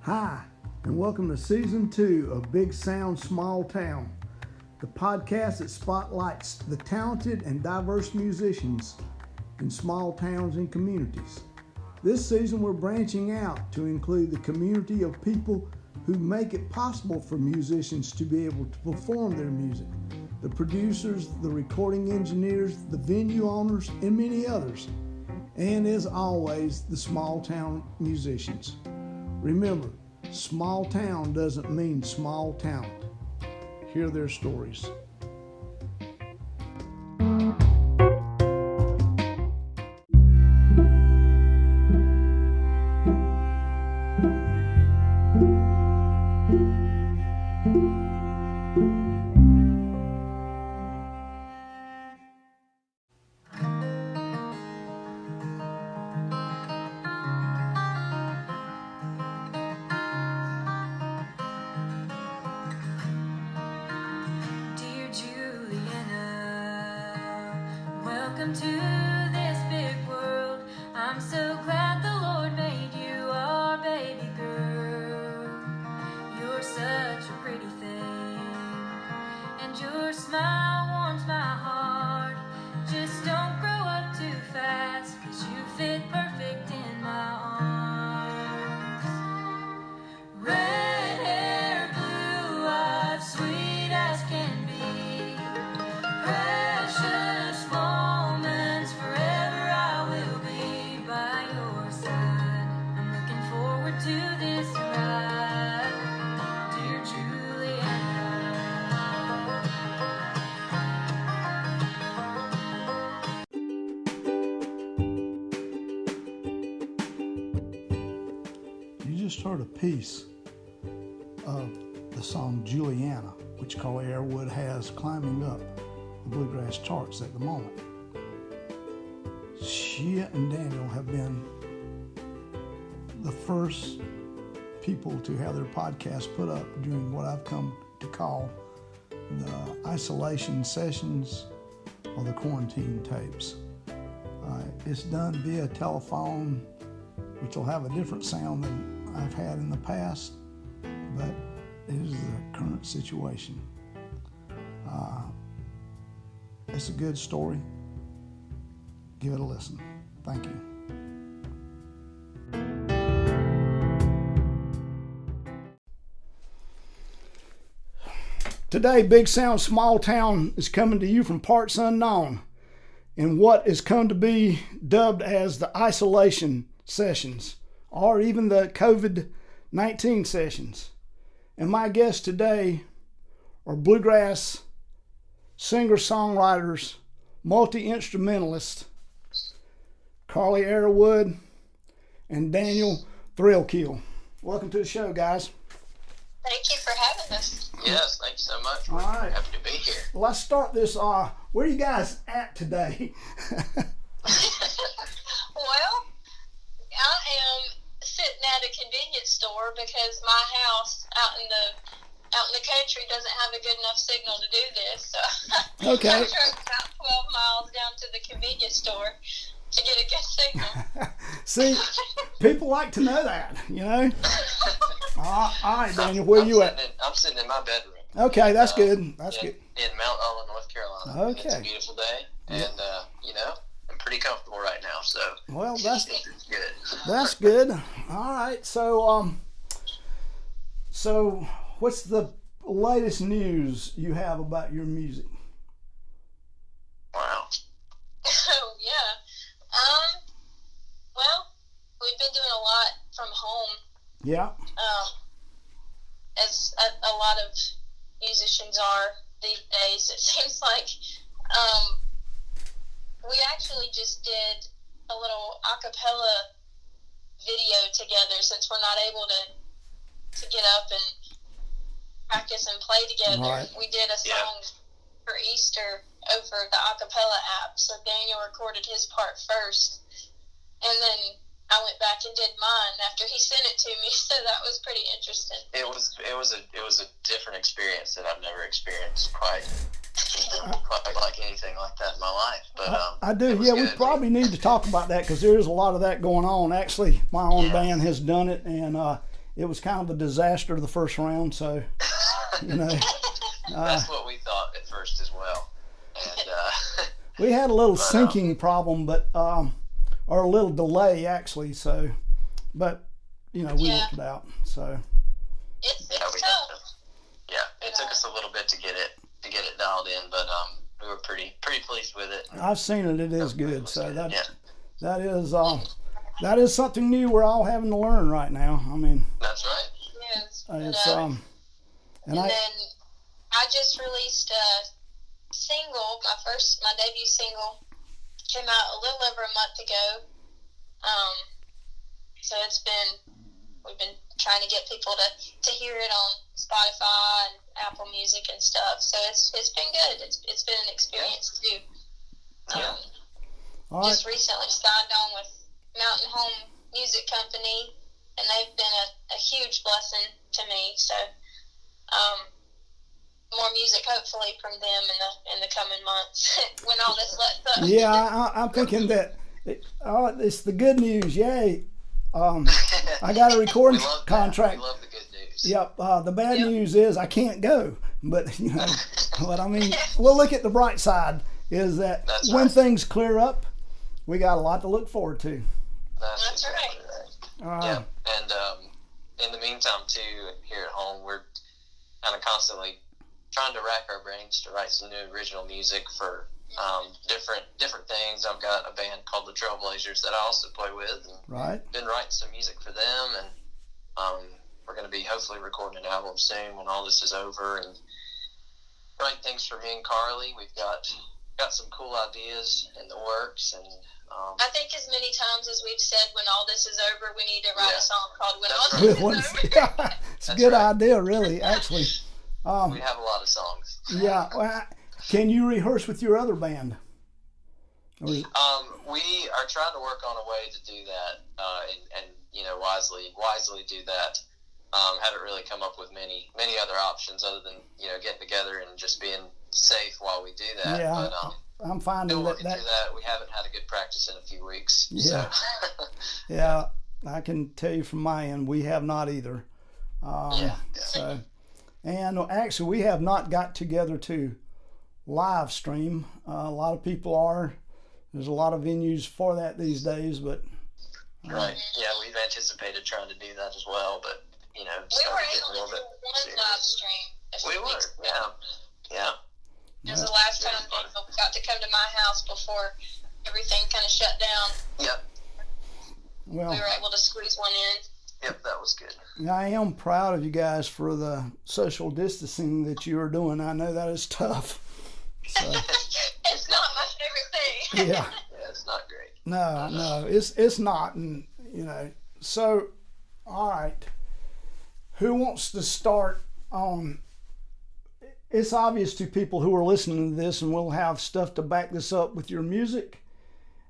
Hi, and welcome to Season 2 of Big Sound Small Town, the podcast that spotlights the talented and diverse musicians in small towns and communities. This season we're branching out to include the community of people who make it possible for musicians to be able to perform their music, the producers, the recording engineers, the venue owners, and many others, and as always, the small town musicians. Remember, small town doesn't mean small talent. Hear their stories. Welcome to this big world. I'm so glad the Lord made you our baby girl. You're such a pretty thing, and your smile warms my heart. Just don't grow up too fast, 'cause you fit perfect in my arms. Red hair, blue eyes, sweet as can be. Precious moments, forever I will be by your side. I'm looking forward to this ride, dear Juliana. You just heard a piece of the song Juliana, which Carley Arrowood has climbing up the Bluegrass charts at the moment. She and Daniel have been the first people to have their podcast put up during what I've come to call the isolation sessions or the quarantine tapes. It's done via telephone, which will have a different sound than I've had in the past, but it is the current situation. It's a good story. Give it a listen. Thank you. Today, Big Sound Small Town is coming to you from parts unknown in what is come to be dubbed as the isolation sessions, or even the COVID-19 sessions. And my guests today are Bluegrass singer-songwriters, multi-instrumentalists, Carley Arrowood and Daniel Thrailkill. Welcome to the show, guys. Thank you for having us. Yes, thanks so much. We're All right. happy to be here. Well, let's start this. Where are you guys at today? Well, I am sitting at a convenience store because my house out in the country doesn't have a good enough signal to do this. So Okay. I drove about 12 miles down to the convenience store to get a good signal. See, people like to know that, you know. All right, Daniel, where are you at? I'm sitting in my bedroom. Okay, that's good. That's good. In Mount Olive, North Carolina. Okay. It's a beautiful day, and I'm pretty comfortable right now. So Well, that's it's good. That's good. All right. So what's the latest news you have about your music? Wow. Oh, yeah. Well, we've been doing a lot from home. Yeah. As a lot of musicians are these days, it seems like. We actually just did a little a cappella video together since we're not able to get up and practice and play together. Right. We did a song for Easter over the a cappella app. So Daniel recorded his part first, and then I went back and did mine after he sent it to me. So that was pretty interesting. It was a different experience that I've never experienced quite like anything like that in my life. But I do. Yeah, we probably need to talk about that because there is a lot of that going on. Actually, my own band has done it, and it was kind of a disaster the first round. So, you know, that's what we thought at first as well. And we had a little syncing problem, but or a little delay actually. So, but you know, we worked it out. So It's yeah, tough. It took us a little bit to get it dialed in, but we were pretty pleased with it. I've seen it. It is good. So that is something new we're all having to learn right now. I mean, that's right. Yes. It's and then I just released a single. My debut single came out a little over a month ago. So we've been trying to get people to hear it on Spotify and Apple Music and stuff. So it's been good. It's been an experience too. Just recently signed on with Mountain Home Music Company, and they've been a huge blessing to me. So more music hopefully from them in the coming months when all this lets up. Yeah, I'm thinking that it's the good news. Yay. I got a recording contract. We love the good news. Yep. The bad news is I can't go. But, you know, what I mean, we'll look at the bright side is that when things clear up, we got a lot to look forward to. That's right. Yeah. And in the meantime, too, here at home, we're kind of constantly trying to rack our brains to write some new original music for different things. I've got a band called the Trailblazers that I also play with, and been writing some music for them, and we're going to be hopefully recording an album soon when all this is over, and writing things for me and Carley. We've got some cool ideas in the works, and I think as many times as we've said when all this is over, we need to write a song called When All This Is Over. It's a good idea, really, actually. We have a lot of songs. Yeah. Well, can you rehearse with your other band? We are trying to work on a way to do that, and you know, wisely do that. Haven't really come up with many other options other than, you know, getting together and just being safe while we do that. Yeah, but I'm finding still working through that. We haven't had a good practice in a few weeks. Yeah, so. Yeah, I can tell you from my end, we have not either. So, and actually, we have not got together to live stream. A lot of people are. There's a lot of venues for that these days, but right. Yeah, we've anticipated trying to do that as well, but you know, we were able to do one live stream. We were, yeah. It was the last time people got to come to my house before everything kind of shut down. Yep. Well, we were able to squeeze one in. Yep, that was good. I am proud of you guys for the social distancing that you are doing. I know that is tough. So. It's not my favorite thing. Yeah. Yeah, it's not great. No, it's not, and you know. So, all right. Who wants to start on? It's obvious to people who are listening to this, and we'll have stuff to back this up with your music.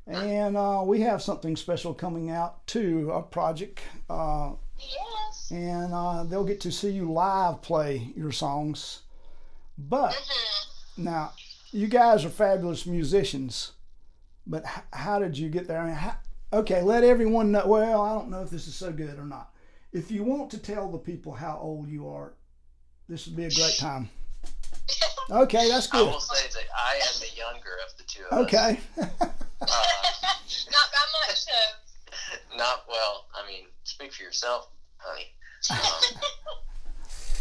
And we have something special coming out too, a project. Yes. And they'll get to see you live play your songs. But now, you guys are fabulous musicians. But how did you get there? I mean, okay, let everyone know. Well, I don't know if this is so good or not. If you want to tell the people how old you are, this would be a great time. Okay, that's good. I will say that I am the younger of the two of us. Okay. Not by much, so. Not well. I mean, speak for yourself, honey.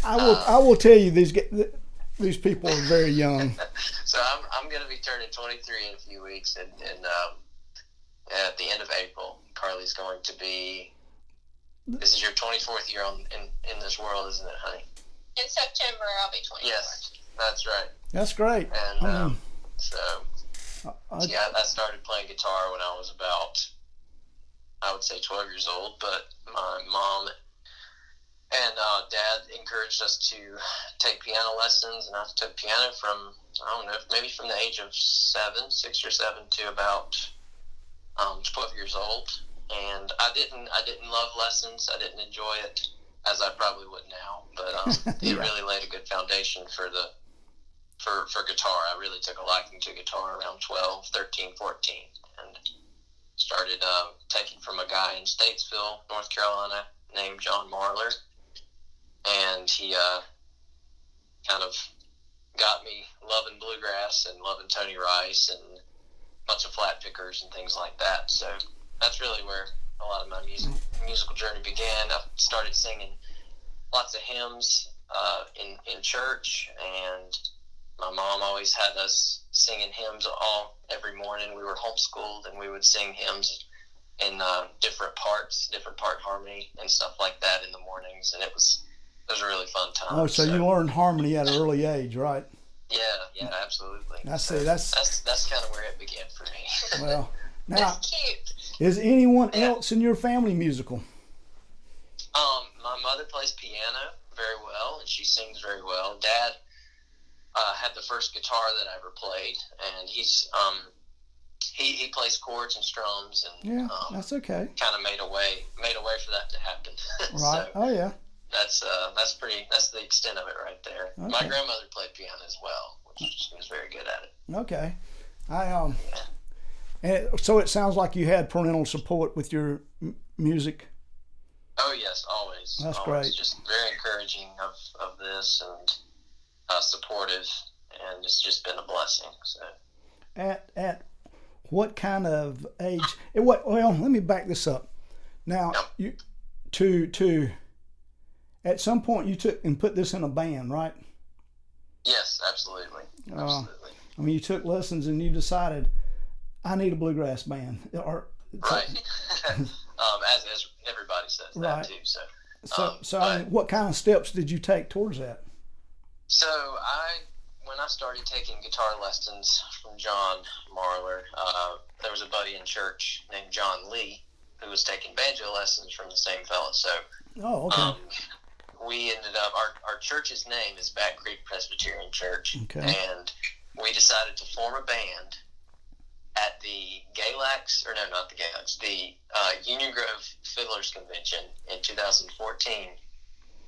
I will tell you these people are very young. So I'm going to be turning 23 in a few weeks, and at the end of April, Carley's going to be. This is your 24th year in this world, isn't it, honey? In September, I'll be 24. Yes, that's right. That's great. And I started playing guitar when I was about, I would say 12 years old, but my mom and dad encouraged us to take piano lessons, and I took piano from, I don't know, maybe from the age of 6 or 7 to about 12 years old. And I didn't love lessons. I didn't enjoy it as I probably would now, but it really laid a good foundation for guitar. I really took a liking to guitar around 12, 13, 14, and started taking from a guy in Statesville, North Carolina, named John Marler, and he kind of got me loving bluegrass and loving Tony Rice and a bunch of flat pickers and things like that. So that's really where a lot of my musical journey began. I started singing lots of hymns in church, and my mom always had us singing hymns every morning. We were homeschooled, and we would sing hymns in different part harmony and stuff like that in the mornings, and it was a really fun time. Oh, so you learned harmony at an early age, right? Yeah, absolutely. I see. That's kind of where it began for me. Well, now, That's cute. is anyone else in your family musical? My mother plays piano very well, and she sings very well. Dad had the first guitar that I ever played, and he plays chords and strums, and that's okay. Kind of made a way for that to happen. Right. So oh yeah. That's the extent of it right there. Okay. My grandmother played piano as well, which she was very good at it. Okay. And so it sounds like you had parental support with your music. Oh yes, always. That's always. great. Just very encouraging of this, and supportive, and it's just been a blessing. So. At what kind of age? Well, let me back this up. Now, you at some point you took and put this in a band, right? Yes, absolutely. Absolutely. I mean, you took lessons and you decided, I need a bluegrass band. Right. As everybody says that too. So I mean, what kind of steps did you take towards that? So when I started taking guitar lessons from John Marler, there was a buddy in church named John Lee who was taking banjo lessons from the same fella. So we ended up, our church's name is Back Creek Presbyterian Church, and we decided to form a band at the Union Grove Fiddlers Convention in 2014.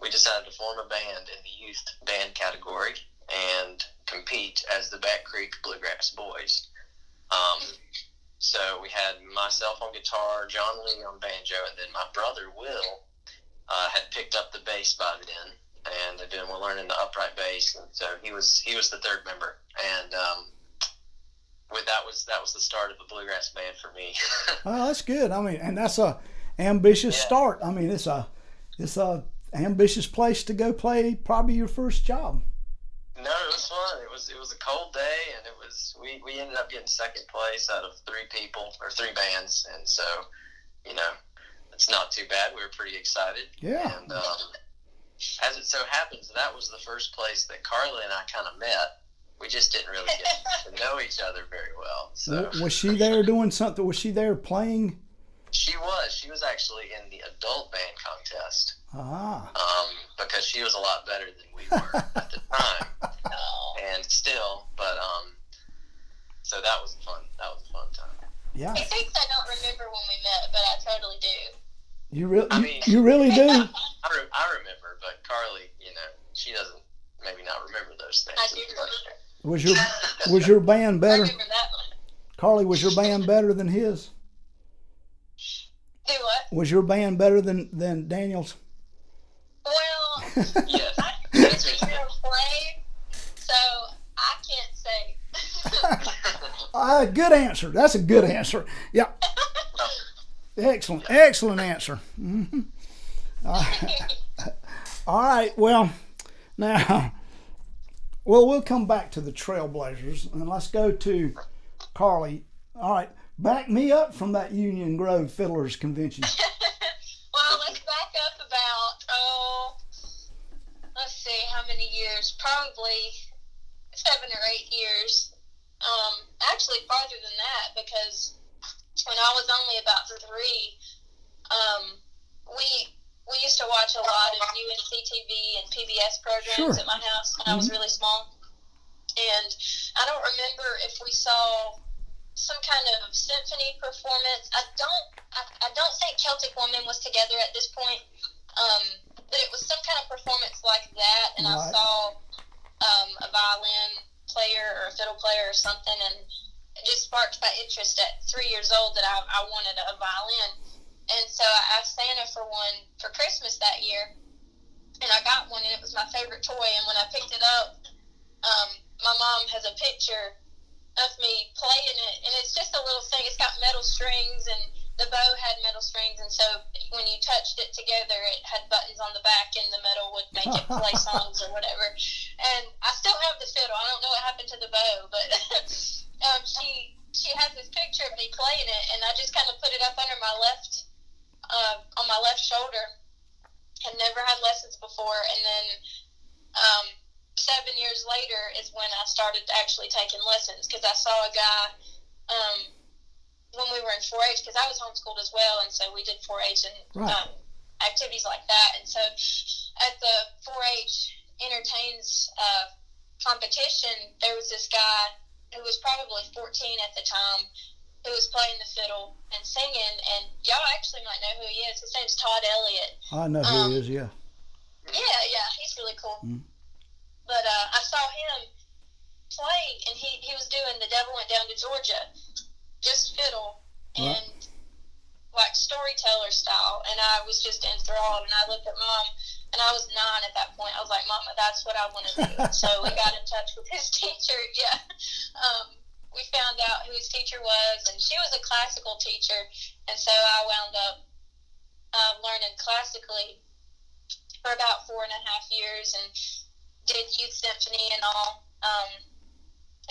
We decided to form a band in the youth band category and compete as the Back Creek Bluegrass Boys. So we had myself on guitar, John Lee on banjo, and then my brother Will had picked up the bass by then, and then we're learning the upright bass, and so he was the third member, and that was the start of the bluegrass band for me. Oh, that's good. I mean, and that's a ambitious start. I mean, it's a ambitious place to go play probably your first job. No, it was fun. It was a cold day, and we ended up getting second place out of three bands, and so it's not too bad. We were pretty excited. Yeah. And as it so happens, that was the first place that Carley and I kind of met. We just didn't really get to know each other very well. So was she there doing something? Was she there playing? She was actually in the adult band contest. Because she was a lot better than we were at the time, and still. But so that was fun. That was a fun time. Yeah. He thinks I don't remember when we met, but I totally do. You really do. I remember, but Carley, she doesn't maybe not remember those things. I do remember. Was your band better? I remember that one. Carley, was your band better than his? Do what? Was your band better than Daniel's? Well, yes. I never played, so I can't say. Good answer. That's a good answer. Yeah. Excellent answer. Mm-hmm. All right. Well, now, we'll come back to the Trailblazers, and let's go to Carley. All right. Back me up from that Union Grove Fiddlers Convention. Well, let's back up about, let's see, how many years? Probably 7 or 8 years. Actually, farther than that, because when I was only about 3, we used to watch a lot of UNC TV and PBS programs at my house when I was really small. And I don't remember if we saw some kind of symphony performance. I don't think Celtic Woman was together at this point, but it was some kind of performance like that, and I saw a violin player or a fiddle player or something, and it just sparked my interest at 3 years old that I wanted a violin. And so I asked Santa for one for Christmas that year, and I got one, and it was my favorite toy. And when I picked it up, my mom has a picture of me playing it, and it's just a little thing. It's got metal strings, and the bow had metal strings, and so when you touched it together, it had buttons on the back, and the metal would make it play songs or whatever. And I still have the fiddle. I don't know what happened to the bow, but she has this picture of me playing it, and I just kind of put it up under my left, on my left shoulder. Had never had lessons before, and then 7 years later is when I started actually taking lessons, because I saw a guy when we were in 4-H, because I was homeschooled as well, and so we did 4-H and activities like that. And so at the 4-H Entertains competition, there was this guy who was probably 14 at the time, who was playing the fiddle and singing, and y'all actually might know who he is. His name's Todd Elliott. I know who he is, yeah. Yeah, he's really cool. Mm. But I saw him play, and he was doing The Devil Went Down to Georgia, just fiddle, and like storyteller style, and I was just enthralled, and I looked at Mom, and I was 9 at that point. I was like, Mama, that's what I want to do. So we got in touch with his teacher, we found out who his teacher was, and she was a classical teacher, and so I wound up learning classically for about 4.5 years, and did youth symphony and all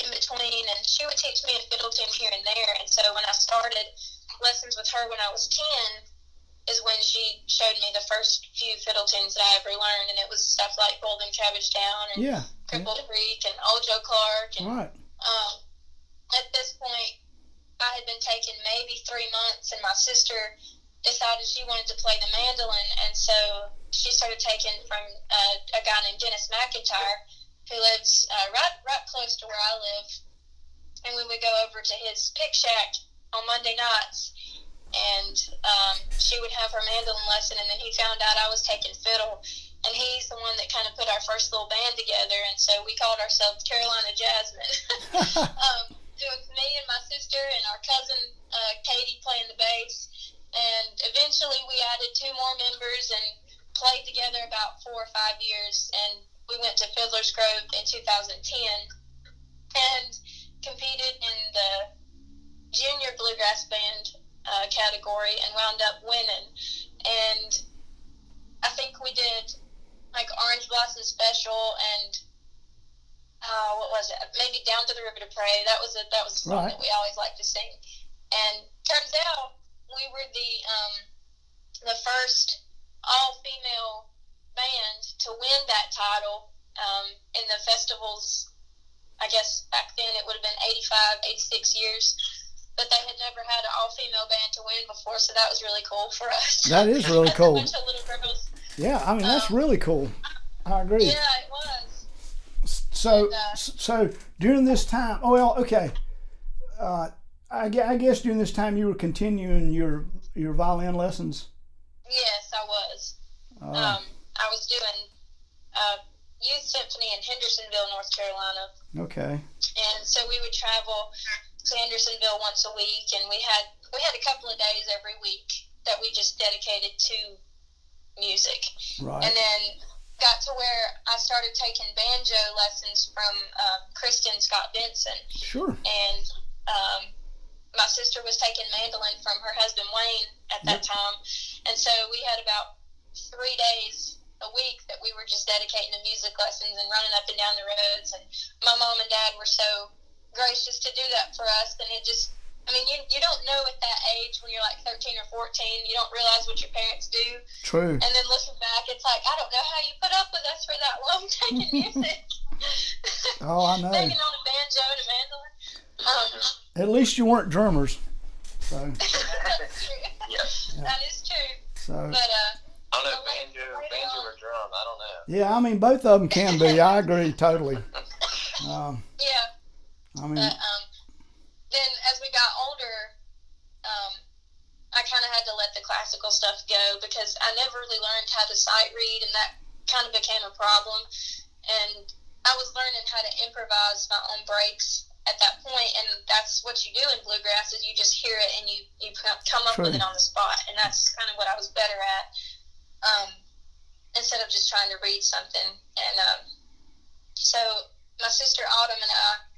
in between, and she would teach me a fiddle tune here and there. And so when I started lessons with her when I was 10 is when she showed me the first few fiddle tunes that I ever learned, and it was stuff like Golden Cabbage Down and Crippled Creek and Old Joe Clark. And at this point, I had been taking maybe 3 months, and my sister decided she wanted to play the mandolin, and so she started taking from a guy named Dennis McIntyre, who lives right close to where I live, and we would go over to his pick shack on Monday nights, and she would have her mandolin lesson, and then he found out I was taking fiddle, and he's the one that kind of put our first little band together, and so we called ourselves Carolina Jasmine. It was me and my sister and our cousin Katie playing the bass, and eventually we added 2 more members and played together about 4 or 5 years, and we went to Fiddler's Grove in 2010 and competed in the junior bluegrass band category and wound up winning. And I think we did like Orange Blossom Special and what was it? Maybe Down to the River to Pray. That was a song that we always liked to sing. And turns out we were the first all-female band to win that title in the festivals. I guess back then it would have been 85, 86 years. But they had never had an all-female band to win before, so that was really cool for us. That is really cool. A bunch of little girls. Yeah, I mean, that's really cool. I agree. Yeah, it was. So during this time, I guess during this time you were continuing your violin lessons. Yes, I was. I was doing youth symphony in Hendersonville, North Carolina. Okay. And so we would travel to Hendersonville once a week, and we had a couple of days every week that we just dedicated to music. Right. And then got to where I started taking banjo lessons from Kristen Scott Benson. Sure. And my sister was taking mandolin from her husband Wayne at that time. And so we had about 3 days a week that we were just dedicating to music lessons and running up and down the roads. And my mom and dad were so gracious to do that for us. And it just, I mean, you don't know at that age when you're like 13 or 14, you don't realize what your parents do. True. And then looking back, it's like, I don't know how you put up with us for that long taking music. Oh, I know. Taking on a banjo and a mandolin. At least you weren't drummers. So. That's true. Yes. Yeah. That is true. So. But, I don't know, banjo or drum, I don't know. Yeah, I mean, both of them can be. I agree totally. Yeah. I mean. But, then as we got older, I kind of had to let the classical stuff go because I never really learned how to sight read, and that kind of became a problem. And I was learning how to improvise my own breaks at that point, and that's what you do in bluegrass is you just hear it and you come up with it on the spot, and that's kind of what I was better at, instead of just trying to read something. And so my sister Autumn and I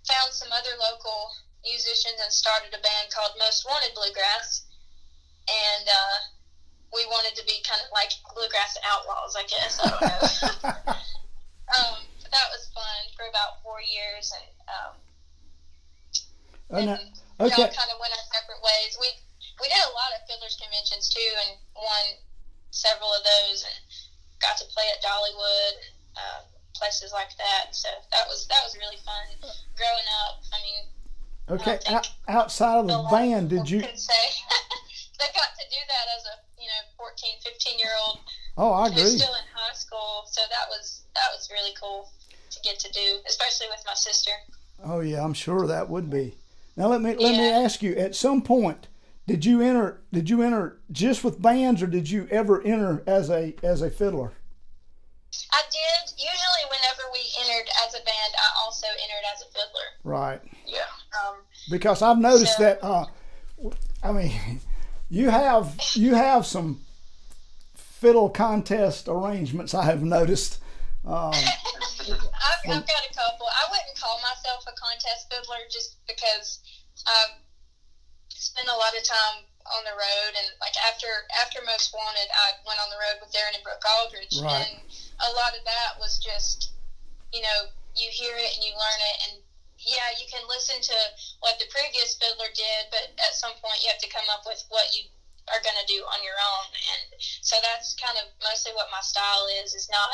found some other local musicians and started a band called Most Wanted Bluegrass, and we wanted to be kind of like bluegrass outlaws, I guess. I don't know. That was fun for about 4 years, and we all kind of went our separate ways. We did a lot of fiddlers conventions too, and won several of those, and got to play at Dollywood, places like that. So that was really fun growing up. I mean, okay, outside of the band, did you? Could say they got to do that as a 14, 15-year-old. Oh, I agree. Who's still in high school, so that was really cool to get to do, especially with my sister. Oh yeah, I'm sure that would be. Now let me ask you. At some point, did you enter just with bands, or did you ever enter as a fiddler? I did. Usually, whenever we entered as a band, I also entered as a fiddler. Right. Yeah. Because I've noticed that. I mean, you have some fiddle contest arrangements. I have noticed. I've got a couple. I wouldn't call myself a contest fiddler just because I spend a lot of time on the road, and like after Most Wanted, I went on the road with Darren and Brooke Aldridge, right. And a lot of that was just, you hear it and you learn it, and yeah, you can listen to what the previous fiddler did, but at some point you have to come up with what you are going to do on your own, and so that's kind of mostly what my style is not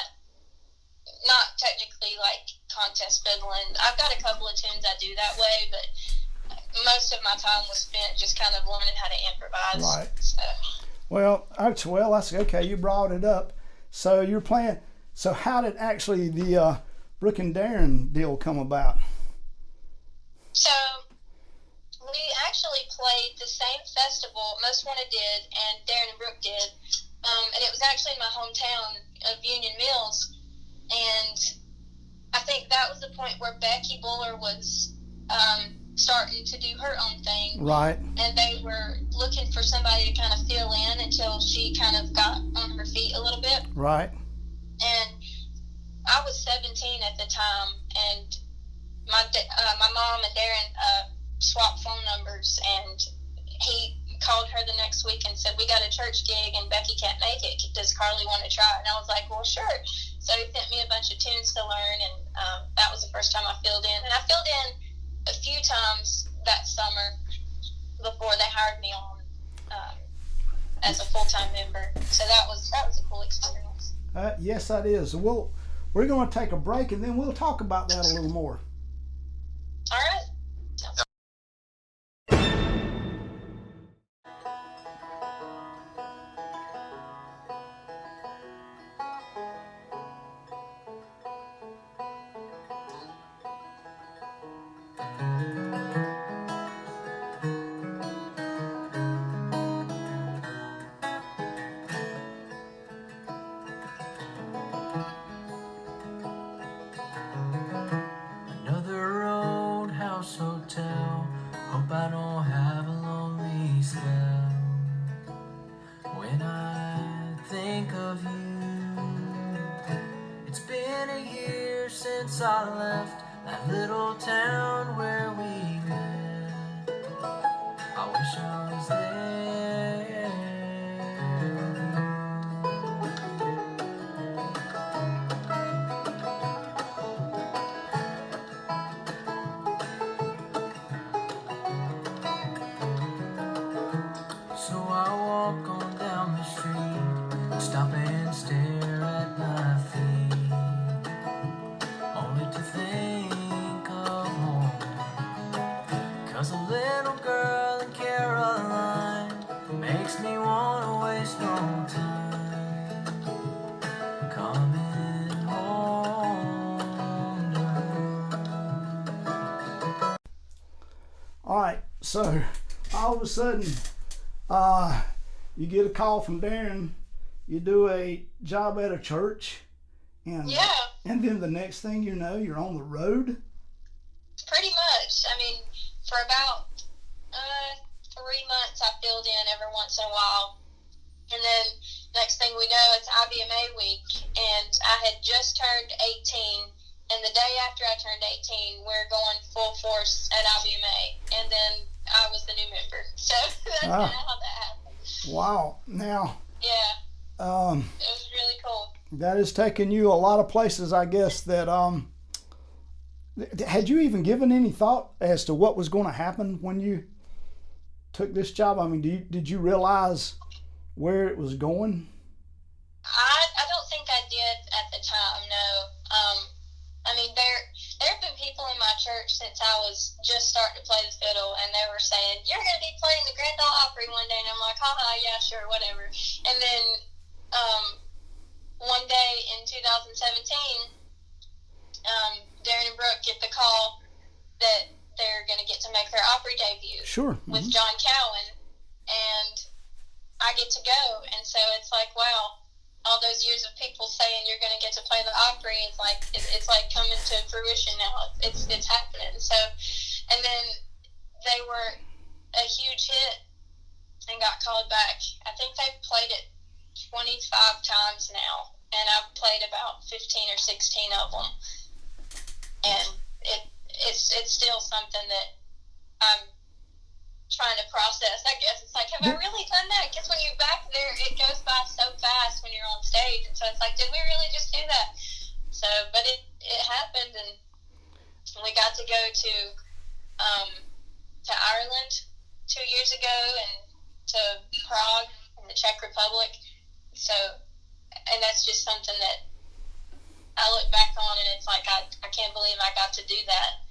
technically like contest fiddling. I've got a couple of tunes I do that way, but most of my time was spent just kind of learning how to improvise. Right. So. Well, that's okay. You brought it up. So you're playing. So how did actually the Brooke and Darren deal come about? So we actually played the same festival Most Wanted did and Darren and Brooke did, and it was actually in my hometown of Union Mills. And I think that was the point where Becky Buller was starting to do her own thing. Right. And they were looking for somebody to kind of fill in until she kind of got on her feet a little bit. Right. And I was 17 at the time, and my mom and Darren swapped phone numbers, and he called her the next week and said, "We got a church gig and Becky can't make it. Does Carley want to try?" And I was like, "Well, sure." So he sent me a bunch of tunes to learn, and that was the first time I filled in. And I filled in a few times that summer before they hired me on as a full-time member. So that was a cool experience. Yes, that is. We're going to take a break, and then we'll talk about that a little more. All right. Hotel. Hope I don't have a lonely spell when I think of you. It's been a year since I left that little town where we met. I wish I was there. So I walk on down the street, stop and stare at my feet, only to think of home. 'Cause a little girl in Caroline makes me wanna waste no time coming home to her. All right, so all of a sudden, you get a call from Darren, you do a job at a church, and Yeah. and then the next thing you know, you're on the road. Pretty much. I mean, for about 3 months, I filled in every once in a while. And then next thing we know, it's IBMA week, and I had just turned 18. And the day after I turned 18, we're going full force at IBMA. And then I was the new member. So that's kind of how that happened. Wow. Now, yeah, it was really cool. That has taken you a lot of places, I guess, that had you even given any thought as to what was going to happen when you took this job? I mean, did you realize where it was going? I don't think I did at the time, no. I mean, there have been people in my church since I was just starting to play the fiddle, and they were saying, "You're going to be playing the Grand Ole Opry one day," and I'm like, haha, yeah, sure, whatever. And then one day in 2017, Darren and Brooke get the call that they're going to get to make their Opry debut with John Cowan, and I get to go. And so it's like, wow, all those years of people saying you're going to get to play the Opry, it's like coming to fruition now. It's happening. So, and then they were a huge hit and got called back. I think they've played it 25 times now, and I've played about 15 or 16 of them. And it's still something that I'm trying to process, I guess. It's like, have I really done that? Because when you're back there, it goes by so fast when you're on stage. And so it's like, did we really just do that? So, but it happened, and we got to go to Ireland 2 years ago, and to Prague in the Czech Republic. So, and that's just something that I look back on, and it's like, I can't believe I got to do that.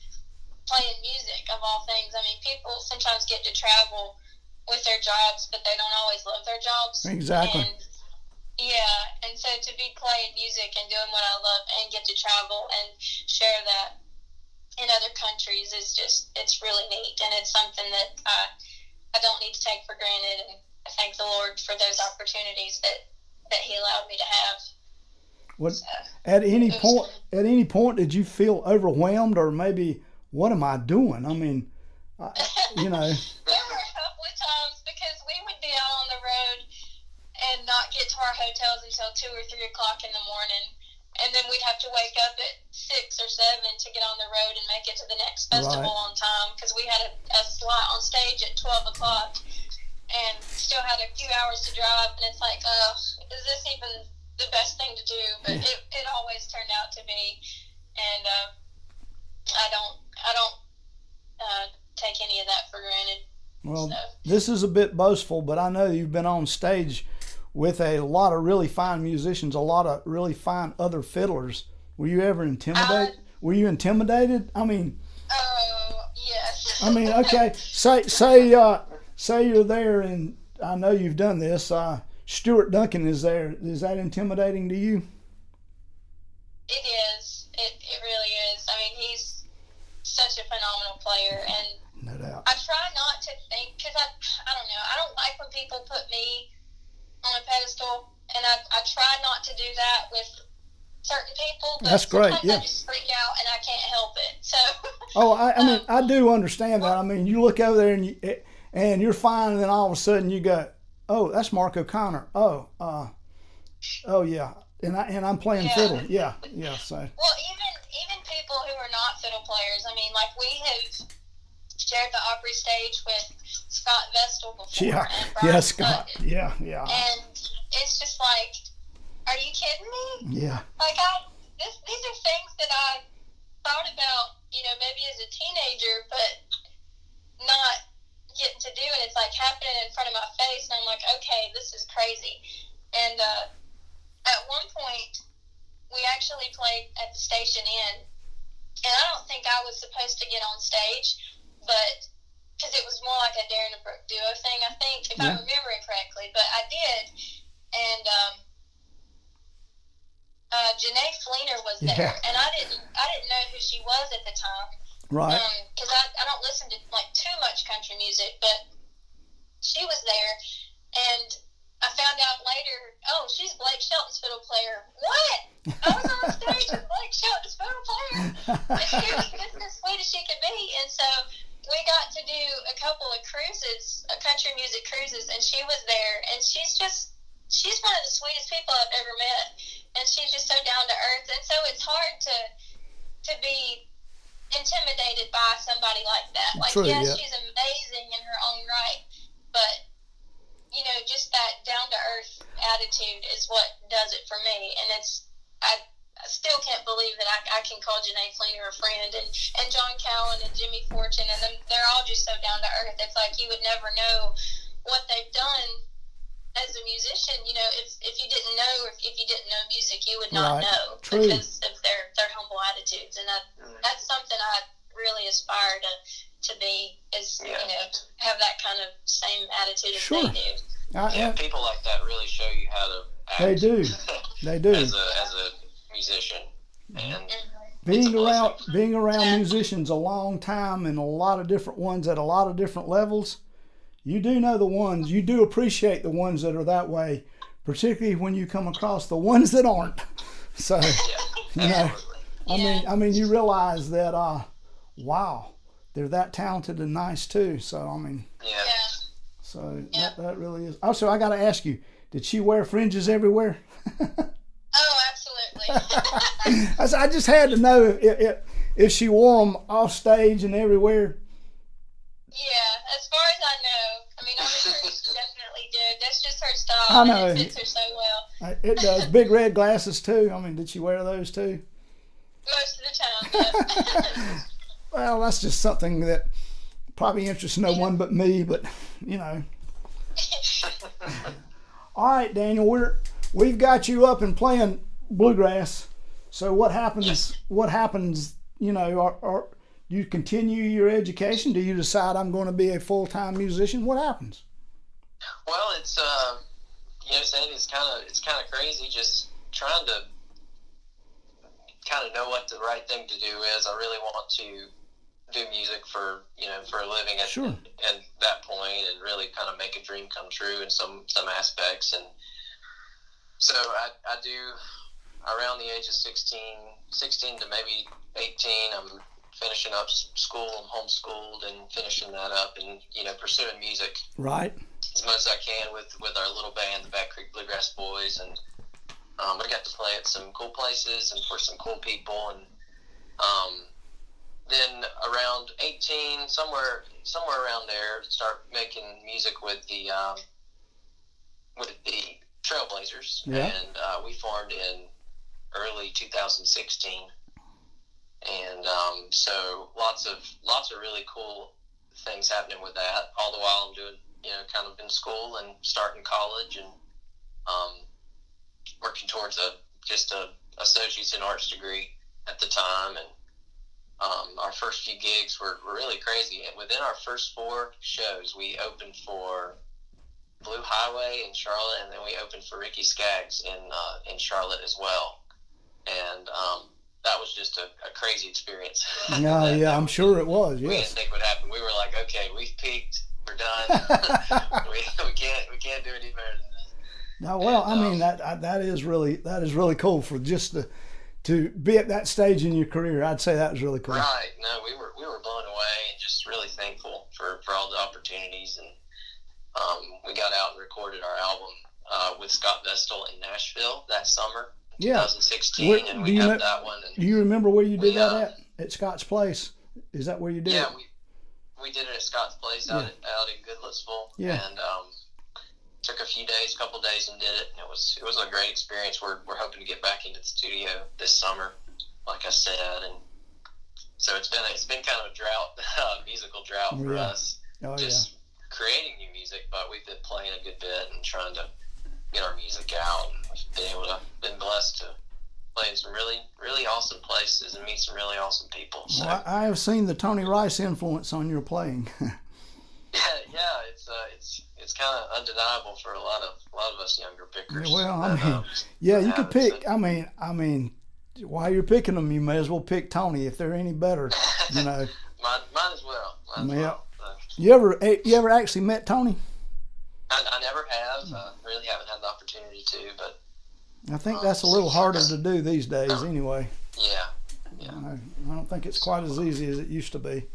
Playing music, of all things. I mean, people sometimes get to travel with their jobs, but they don't always love their jobs. Exactly. And so to be playing music and doing what I love and get to travel and share that in other countries is just, it's really neat, and it's something that I don't need to take for granted, and I thank the Lord for those opportunities that He allowed me to have. At any point, did you feel overwhelmed, or maybe, what am I doing? I mean, you know. There were a couple of times, because we would be out on the road and not get to our hotels until 2 or 3 o'clock in the morning, and then we'd have to wake up at 6 or 7 to get on the road and make it to the next festival on time, because we had a slot on stage at 12 o'clock and still had a few hours to drive, and it's like, is this even the best thing to do? But it always turned out to be, and I don't take any of that for granted. Well, this is a bit boastful, but I know you've been on stage with a lot of really fine musicians, a lot of really fine other fiddlers. Were you ever intimidated? Were you intimidated? I mean. Yes. I mean, okay. Say you're there, and I know you've done this. Stuart Duncan is there. Is that intimidating to you? It is. It really is. I mean, he's such a phenomenal player, and no doubt. I try not to think, because I don't know, I don't like when people put me on a pedestal, and I try not to do that with certain people, but that's great. I just freak out and I can't help it. So I mean, I do understand that. I mean, you look over there and you're fine, and then all of a sudden you go, oh, that's Mark O'Connor. Oh yeah, and I'm playing fiddle. Yeah. So. Well, even people who are not fiddle players. I mean, like, we have shared the Opry stage with Scott Vestal before. Yeah, Scott. Sutton. Yeah. And it's just like, are you kidding me? Yeah. Like, these are things that I thought about, maybe as a teenager, but not getting to do, and it's like happening in front of my face, and I'm like, okay, this is crazy. And at one point, we actually played at the Station Inn, and I don't think I was supposed to get on stage, but because it was more like a Darren and Brooke duo thing, I think, if I'm remembering correctly, but I did, and Janae Fleener was there, and I didn't know who she was at the time, right? Because I don't listen to like too much country music, but she was there, and I found out later, oh, she's Blake Shelton's fiddle player. What? I was on stage with Blake Shelton's fiddle player. And she was just as sweet as she could be. And so we got to do a couple of cruises, country music cruises, and she was there. And she's one of the sweetest people I've ever met. And she's just so down to earth. And so it's hard to be intimidated by somebody like that. Like, True, yes, yeah. she's amazing in her own right, but you know, just that down to earth attitude is what does it for me. And I still can't believe that I can call Janae Fleener a friend, and John Cowan and Jimmy Fortune, and they're all just so down to earth. It's like you would never know what they've done as a musician. You know, if you didn't know, or if you didn't know music, you would not Right. know. True. Because of their humble attitudes. And that's something I really aspire to be, is, you know, have that kind of same attitude as Sure. they do. People like that really show you how to act. They do. They do. as a musician. And Being around musicians a long time, and a lot of different ones at a lot of different levels, you do know the ones, you do appreciate the ones that are that way, particularly when you come across the ones that aren't. So, you know, I mean, you realize that, wow, they're that talented and nice too. So, I mean, so that really is. Also, I got to ask you, did she wear fringes everywhere? Oh, absolutely. I just had to know if she wore them off stage and everywhere. Yeah, as far as I know. I mean, I'm sure she definitely did. That's just her style. I know. And it fits her so well. It does. Big red glasses too. I mean, did she wear those too? Most of the time, yeah. Well, that's just something that probably interests no one but me, but you know. All right, Daniel, we've got you up and playing bluegrass. So what happens? Yes. What happens? You know, or do you continue your education? Do you decide I'm going to be a full-time musician? What happens? Well, it's you know, saying it's kind of crazy, just trying to kind of know what the right thing to do is. I really want to do music for a living at that point, and really kind of make a dream come true in some aspects. And so I do, around the age of 16 to maybe 18, I'm finishing up school. I'm homeschooled and finishing that up, and pursuing music Right. as much as I can with our little band, the Back Creek Bluegrass Boys. And I got to play at some cool places and for some cool people. And then around 18, somewhere around there, start making music with the Trailblazers. Yeah. And we formed in early 2016. And so lots of really cool things happening with that. All the while I'm doing, kind of in school and starting college, and working towards a associate's in arts degree at the time. And our first few gigs were really crazy. And within our first 4 shows, we opened for Blue Highway in Charlotte, and then we opened for Ricky Skaggs in Charlotte as well. And that was just a crazy experience. Yeah, I'm sure it was. We didn't Yes. think would happen. We were like, okay, we've peaked. We're done. we can't do any better than this. Now, well, And, I mean that is really cool for just to be at that stage in your career. I'd say that was really cool. Right. No, we were blown away and just really thankful for all the opportunities. And we got out and recorded our album with Scott Vestal in Nashville that summer, 2016, and we had that one. And do you remember where you did that at Scott's Place? Is that where you did it? Yeah, we did it at Scott's Place out in Goodlettsville. Yeah. And took a couple days and did it. And it was a great experience. We're hoping to get back into the studio this summer, like I said. And so it's been kind of a drought, musical drought for us. Oh, just creating new music, but we've been playing a good bit and trying to get our music out. And we've been blessed to play in some really, really awesome places and meet some really awesome people. So. Well, I have seen the Tony Rice influence on your playing. It's kind of undeniable for a lot of us younger pickers. Well, I mean, you could pick. I mean, while you're picking them, you may as well pick Tony if they're any better. Mine as well. So. You ever actually met Tony? I never have. Really haven't opportunity to. But I think that's a little harder to do these days anyway. Yeah. I don't think it's quite as easy as it used to be.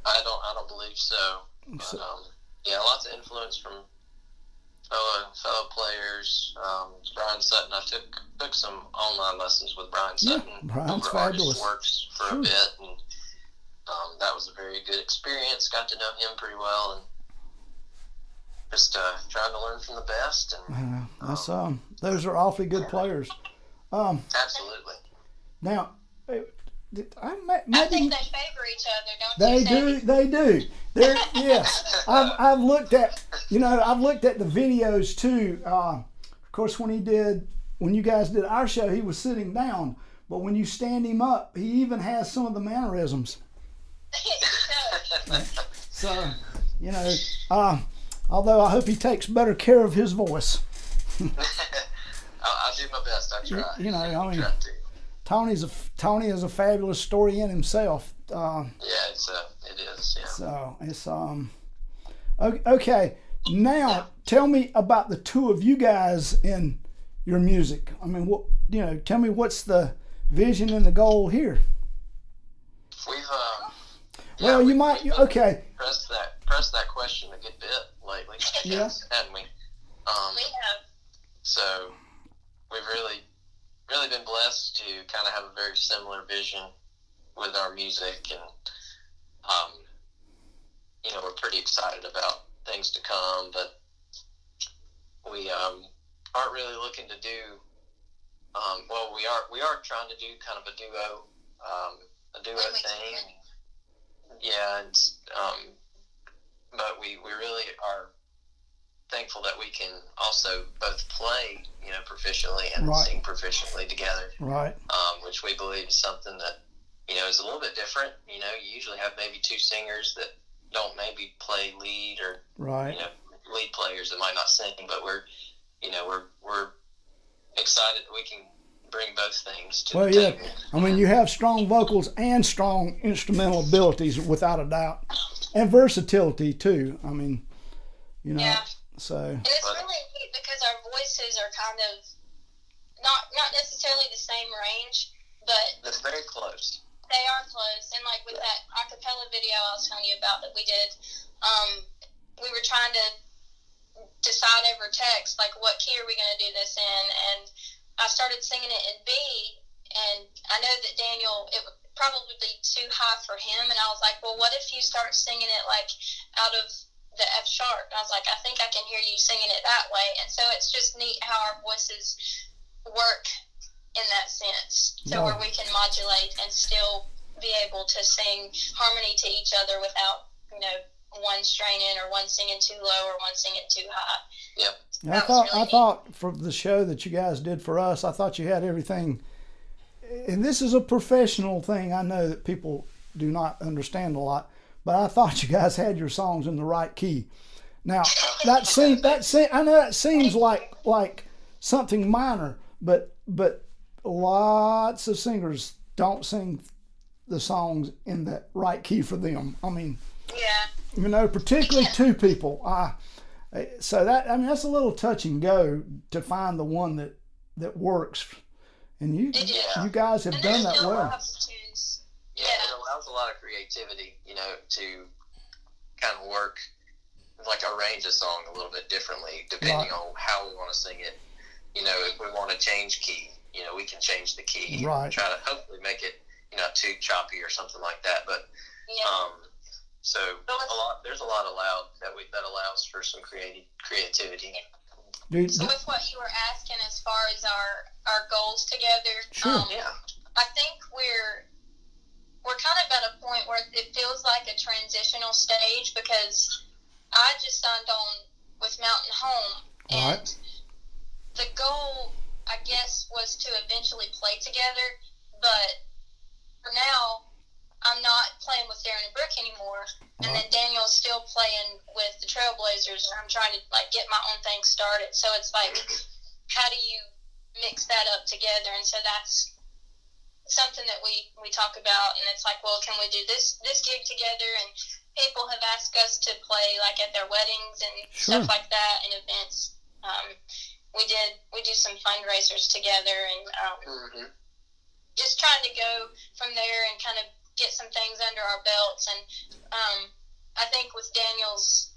I don't believe so. But, lots of influence from fellow players. Brian Sutton, I took some online lessons with Brian Sutton. Brian's over fabulous. Artist Works for a bit, and that was a very good experience. Got to know him pretty well, and just trying to learn from the best. And that's those are awfully good players. Absolutely. Now, I think they favor each other, don't you? They do. Yes. I've looked at the videos too. Of course, when you guys did our show, he was sitting down, but when you stand him up, he even has some of the mannerisms. So, although I hope he takes better care of his voice. I'll do my best. I try. Tony is a fabulous story in himself. It is. Yeah. So it's okay. Now tell me about the two of you guys in your music. I mean, tell me what's the vision and the goal here. We've okay. Pressed that question a good bit lately. Yeah. Hadn't we? We have. So we've really been blessed to kind of have a very similar vision with our music, and we're pretty excited about things to come, but we aren't really looking to do we are trying to do kind of a duo thing. Yeah, but we really are thankful that we can also both play, proficiently and sing proficiently together. Right. Which we believe is something that, is a little bit different. You usually have maybe two singers that don't maybe play lead, or lead players that might not sing, but we're excited that we can bring both things to the table. I mean, you have strong vocals and strong instrumental abilities without a doubt, and versatility too. I mean, so. And it's really neat because our voices are kind of not necessarily the same range, but they're very close. They are close, and like with that a cappella video I was telling you about that we did, we were trying to decide over text, like what key are we going to do this in, and I started singing it in B, and I know that Daniel, it would probably be too high for him, and I was like, well, what if you start singing it like out of the F sharp? And I was like, I think I can hear you singing it that way. And so it's just neat how our voices work in that sense, so where we can modulate and still be able to sing harmony to each other without, one straining or one singing too low or one singing too high. Yep. I thought for the show that you guys did for us, I thought you had everything, and this is a professional thing. I know that people do not understand a lot, but I thought you guys had your songs in the right key. Now I know that seems like something minor, but lots of singers don't sing the songs in that right key for them. I mean, particularly two people. So that's a little touch and go to find the one that works, and you guys have done that well. It allows a lot of creativity, to kind of work, like arrange a song a little bit differently depending on how we want to sing it. If we want to change key, we can change the key. Right. Try to hopefully make it, too choppy or something like that. But so there's a lot allowed that allows for some creativity. Dude, so with what you were asking as far as our goals together, sure. I think we're kind of at a point where it feels like a transitional stage, because I just signed on with Mountain Home, and the goal, I guess, was to eventually play together, but for now, I'm not playing with Darren and Brooke anymore, and then Daniel's still playing with the Trailblazers, and I'm trying to get my own thing started. So it's like, how do you mix that up together? And so that's something that we talk about, and it's like, well, can we do this gig together? And people have asked us to play at their weddings and stuff like that, and events. we do some fundraisers together, and just trying to go from there and kind of get some things under our belts. And I think with Daniel's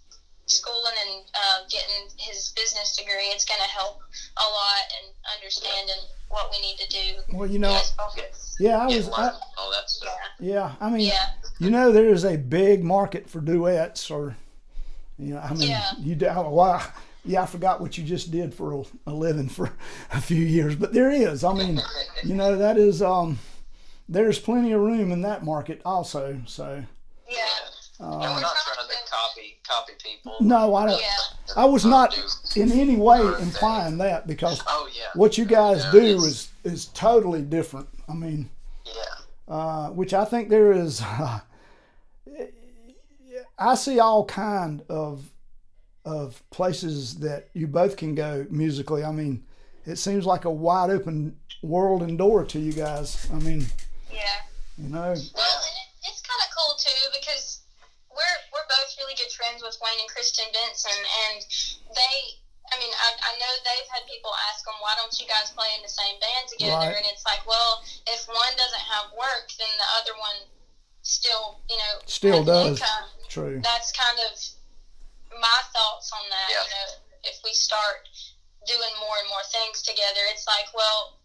schooling and getting his business degree, it's going to help a lot and understanding what we need to do. Well, you know, all that stuff. Yeah, I mean, you know, there is a big market for duets, or, you know, I mean, you do. Wow. Yeah, I forgot what you just did for a living for a few years, but there is. I mean, you know, that is, there's plenty of room in that market also. So. Yeah. And we're not trying to copy people. No, I don't. I was not in any way implying that, because what you guys do is totally different. I mean, which I think there is. I see all kind of places that you both can go musically. I mean, it seems like a wide open world and door to you guys. I mean, you know. Well, it's kind of cool too, because we're both really good friends with Wayne and Kristen Benson, and I know they've had people ask them, why don't you guys play in the same band together? Right. And it's like, well, if one doesn't have work, then the other one still does. Income. True. That's kind of my thoughts on that. You know, if we start doing more and more things together, it's like, well,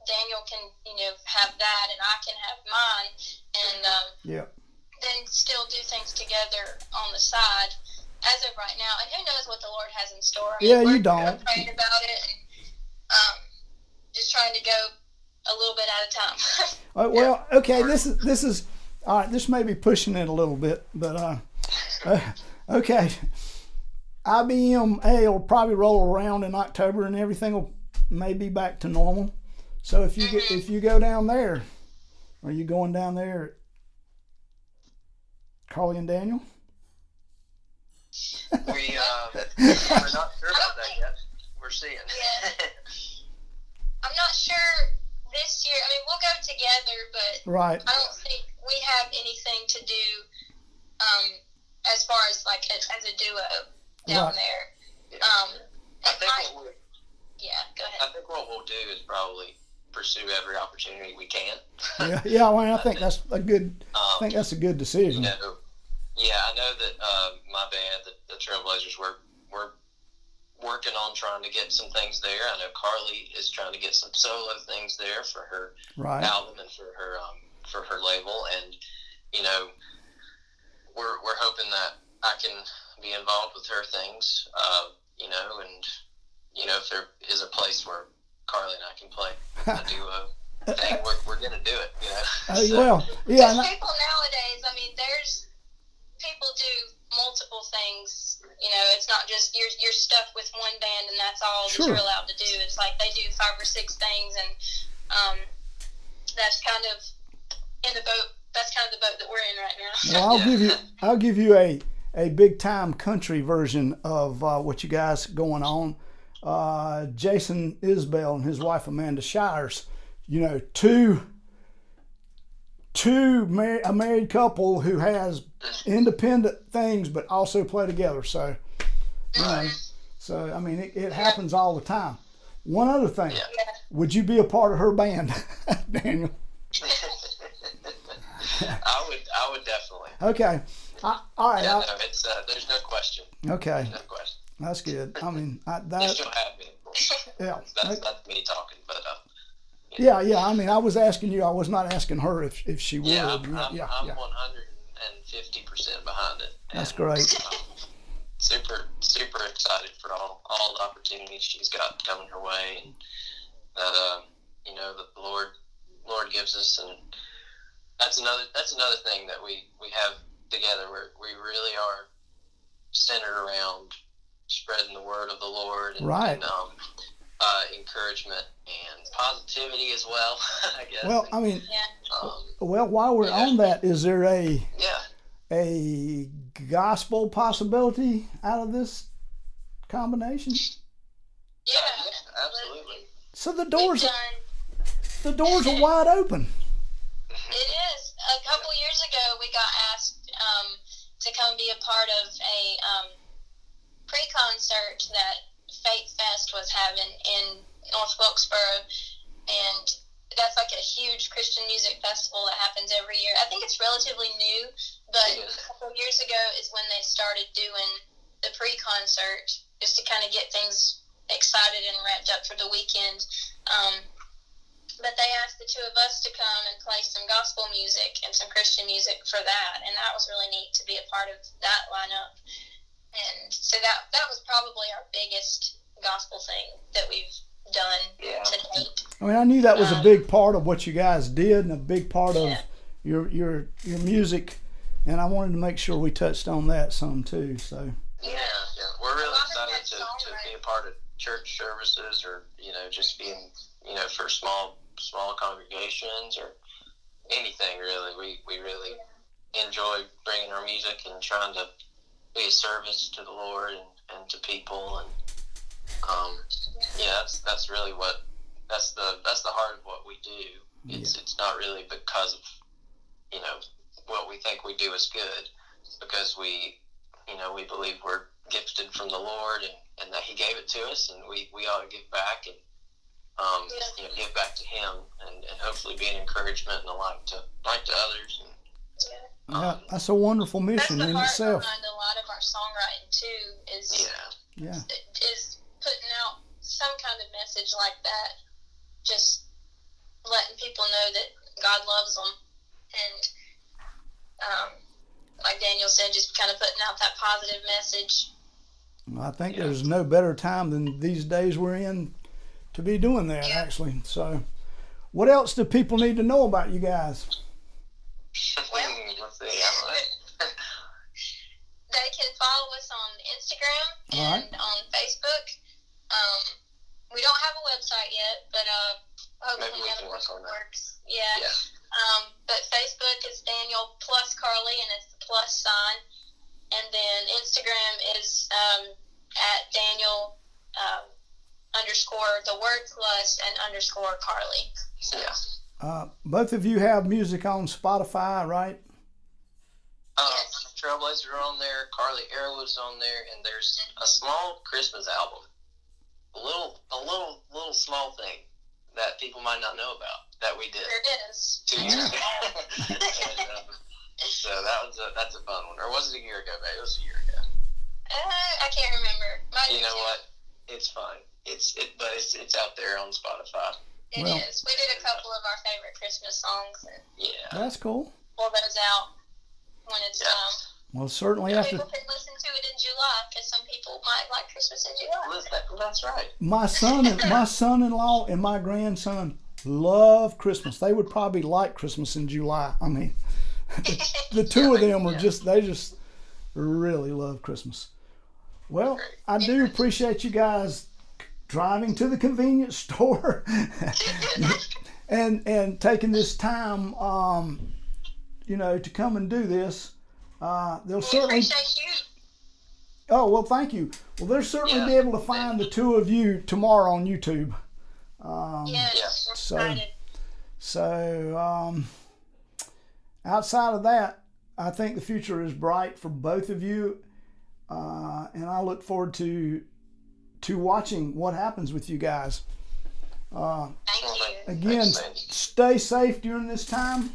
Daniel can, you know, have that, and I can have mine, and then still do things together on the side as of right now. And who knows what the Lord has in store. I mean, you don't. We're praying about it, and just trying to go a little bit at a time. Well, okay, this is all right. This may be pushing it a little bit, but okay. IBMA will probably roll around in October, and everything will may be back to normal. So if you go down there, are you going down there, Carley and Daniel? We're not sure about that yet. We're seeing. Yeah. I'm not sure this year. I mean, we'll go together, but I don't think we have anything to do as far as like as a duo down there. I think go ahead. I think what we'll do is probably pursue every opportunity we can. Well, I think that's a good. I think that's a good decision. You know, I know that my band, the Trailblazers, we're working on trying to get some things there. I know Carley is trying to get some solo things there for her album and for her label, and you know, we're hoping that I can be involved with her things, you know, and you know, if there is a place where Carley and I can play a duo thing, we're gonna do it, you know. People nowadays, I mean, there's people do multiple things. You know, it's not just you're stuck with one band and that's all that you're allowed to do. It's like they do 5 or 6 things, and that's kind of in the boat. That's kind of the boat that we're in right now. Well, I'll give you a big time country version of what you guys going on. Jason Isbell and his wife Amanda Shires, you know, a married couple who has independent things but also play together. So, you know, so I mean, it happens all the time. One other thing, would you be a part of her band, Daniel? I would definitely. Okay. All right. Yeah, no, it's there's no question. Okay. There's no question. That's good. I mean, You still have me. Yeah. That's me talking, but. Yeah. I mean, I was asking you. I was not asking her if she would. Yeah, I'm 150% behind it. That's great. Super excited for all the opportunities she's got coming her way, and that you know, that the Lord gives us, and that's another thing that we have together, where we really are centered around spreading the word of the Lord, and encouragement and positivity as well. I guess. Well, I mean, well, while we're on that, is there a gospel possibility out of this combination? Yeah, absolutely. So the doors are wide open. It is. A couple years ago, we got asked to come be a part of a pre-concert that Faith Fest was having in North Wilkesboro, and that's like a huge Christian music festival that happens every year. I think it's relatively new, but a couple of years ago is when they started doing the pre-concert just to kind of get things excited and wrapped up for the weekend. But they asked the two of us to come and play some gospel music and some Christian music for that, and that was really neat to be a part of that lineup. And so that was probably our biggest gospel thing that we've done to date. I mean, I knew that was a big part of what you guys did and a big part of your music, and I wanted to make sure we touched on that some too. So we're really excited to be a part of church services, or just being for small congregations or anything really. We really enjoy bringing our music and trying to be a service to the Lord and to people, and that's really that's the heart of what we do. It's not really because of what we think we do is good, because we believe we're gifted from the Lord, and that He gave it to us, and we ought to give back and give back to Him, and hopefully be an encouragement and a light to others. And, that's a wonderful mission in itself. That's the heart behind a lot of our songwriting too. Is putting out some kind of message like that, just letting people know that God loves them, and like Daniel said, just kind of putting out that positive message. I think there's no better time than these days we're in to be doing that, actually. So, what else do people need to know about you guys? Well, they can follow us on Instagram and on Facebook. We don't have a website yet, but hopefully that works. But Facebook is Daniel plus Carley, and it's the plus sign. And then Instagram is at Daniel _the word plus and _ Carley. Both of you have music on Spotify, right? Trailblazers are on there, Carley Arrowood's on there, and there's a small Christmas album. A little small thing that people might not know about that we did. There it is. 2 years ago. So that's a fun one. Or was it a year ago, babe? It was a year ago. I can't remember. You know what? It's fine. It's out there on Spotify. It is. We did a couple of our favorite Christmas songs. And that's cool. Pull those out when it's done. Well, certainly after. People can listen to it in July, because some people might like Christmas in July. That's right. My son-in-law and my grandson love Christmas. They would probably like Christmas in July. I mean, the two of them are they just really love Christmas. Well, I do appreciate you guys driving to the convenience store and taking this time, to come and do this. They'll certainly appreciate you. Oh, well, thank you. Well, they'll certainly be able to find the two of you tomorrow on YouTube. Yes, we're excited. So, outside of that, I think the future is bright for both of you, and I look forward to watching what happens with you guys. Thank you. Again, stay safe during this time,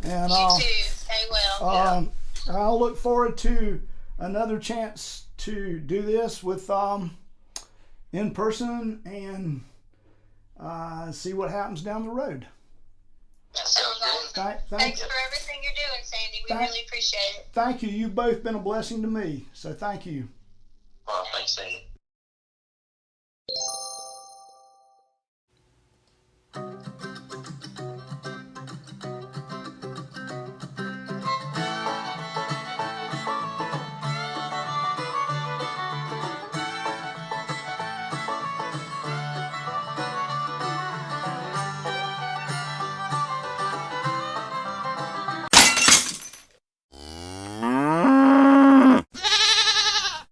and you too. Stay well. I'll look forward to another chance to do this with in person and see what happens down the road. That sounds great. Thanks for everything you're doing, Sandy. We really appreciate it. Thank you. You've both been a blessing to me. So thank you. Well, thanks, Sandy.